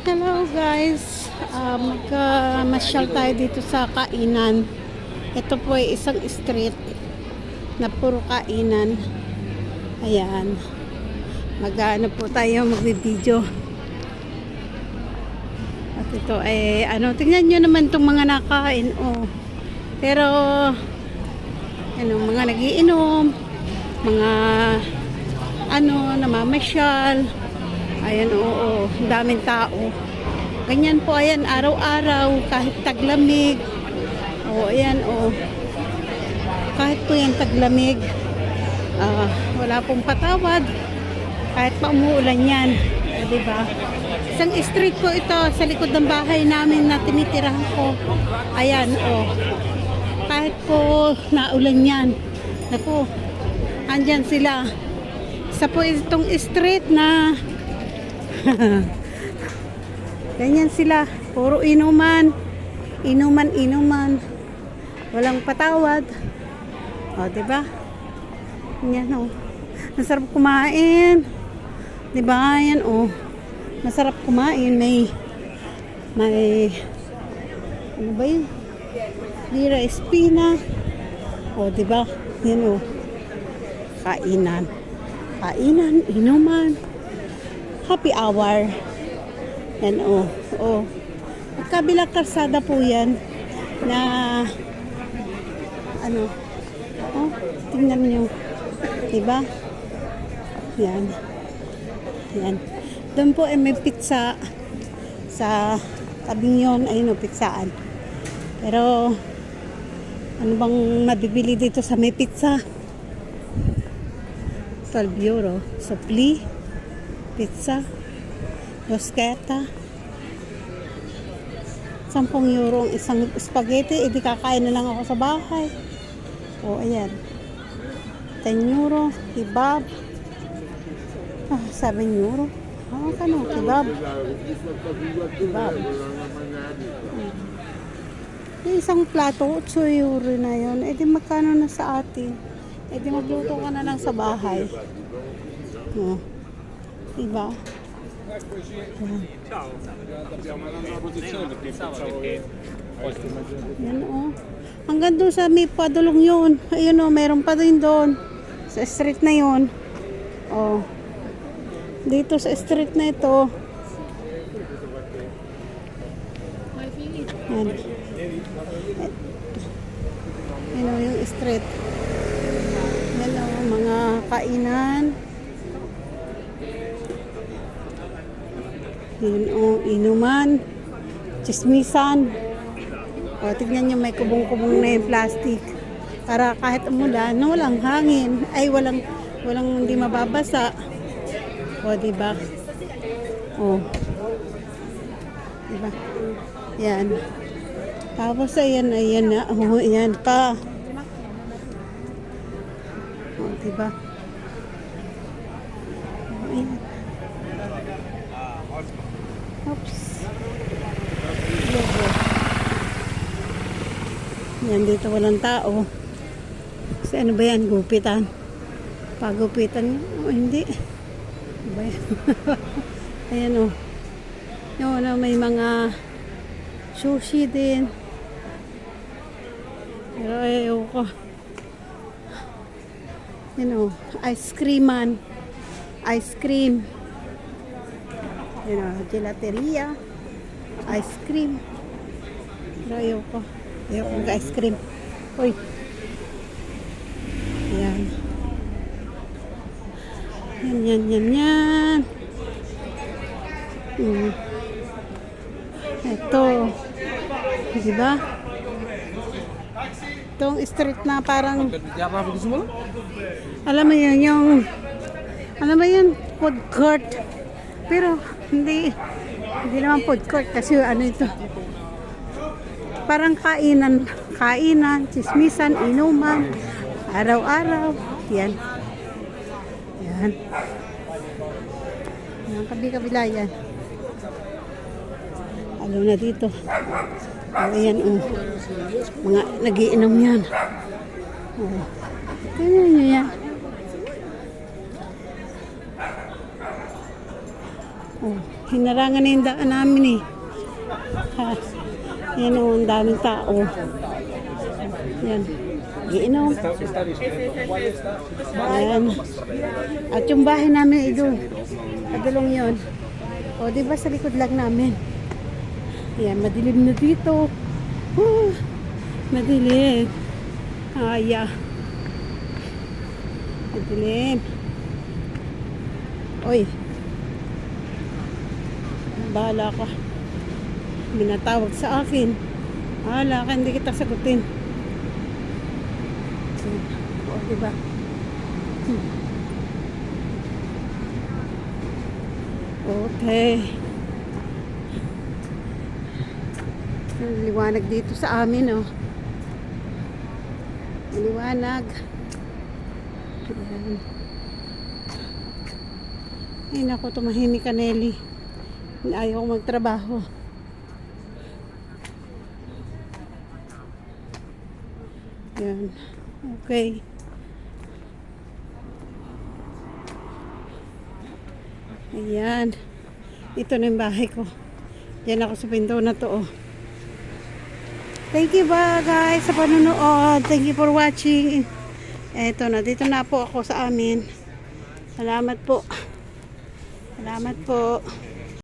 Hello guys, magmasyal tayo dito sa kainan. Ito po ay isang street na puro kainan. Ayan, mag-ano po tayo, magbibideo. At ito ay tingnan nyo naman itong mga nakain. Pero mga nagiinom, mga namamasyal. Ayan, daming tao. Ganyan po, ayan, araw-araw, kahit taglamig. Ayan, kahit po yan taglamig, wala pong patawad. Kahit pa umuulan yan. Diba? Isang street po ito sa likod ng bahay namin na tinitirahan ko. Ayan, kahit po naulan yan. Naku, andyan sila. Isa po itong street na ganyan sila, puro inuman, walang patawad. Diba? Yan, masarap kumain, diba? Yan, masarap kumain. May ano ba yun, lira espina, diba? Yan, kainan, inuman, happy hour. Yan, kabilang kalsada po yan na tingnan nyo, diba? Yan, doon po may pizza sa tabing yun. Ayun, pizzaan. Pero ano bang mabibili dito sa may pizza? 12 euro supli pizza, bruschetta. 10 euro ang isang spaghetti. Di kakain na lang ako sa bahay. Ayan, 10 euro kebab. 7 euro. Kebab. Yung isang plato 8 euro na yun. Di magkano na sa atin? Di magluto ka na lang sa bahay. Diba? Yan, hanggang doon sa may padulong yun. Ayun, meron pa din doon sa street na yun. Dito sa street na ito. Yan. Yan, yung street. Yan, mga kainan. Yan, inuman, chismisan. Tignan nyo, may kubong-kubong na yung plastic. Para kahit umulan, walang hangin. Ay, walang hindi mababasa. Diba? Diba? Yan. Tapos, ayan na. Ayan pa. Diba? Ayan. Oops. Yan, dito walang tao. Kasi ano ba yan? Gupitan. Pagupitan nyo? Hindi. Ano ba yan? Ayan, Yung may mga sushi din. Pero ayaw ko. Yan, ice creaman. Ice cream. Gelateria, ice cream. Pero ayaw ko ice cream. Yan. Ito, diba? Itong street na parang, alam mo yun, food court. Pero hindi naman food court kasi ito, parang kainan, chismisan, inuman, araw-araw. Yan, kabila yan. Na dito. Ayan, mga nagiinom yan. Tingnan nyo yan. Hinarangan na yung daan namin eh. Ha. Yan o, ang daming tao. Yan. Giinom. Ayan. At yung bahay namin ay doon. Padulong yun. O, diba sa likod lang namin. Ayan, madilim na dito. Madilim. Aya. Madilim. Oy. Bahala ka. Minatawag sa akin. Bahala ka, hindi kita sagutin. O, diba? Okay. Liwanag dito sa amin, oh. Liwanag. Ayan. Ay, naku, tumahimik ka, Nelly. Ayaw ko magtrabaho. Ayan. Okay. Ayan. Ito na yung bahay ko. Diyan ako sa pinto na to, oh. Thank you ba guys sa panonood. Thank you for watching. Eto na, dito na po ako sa amin. Salamat po. Salamat po.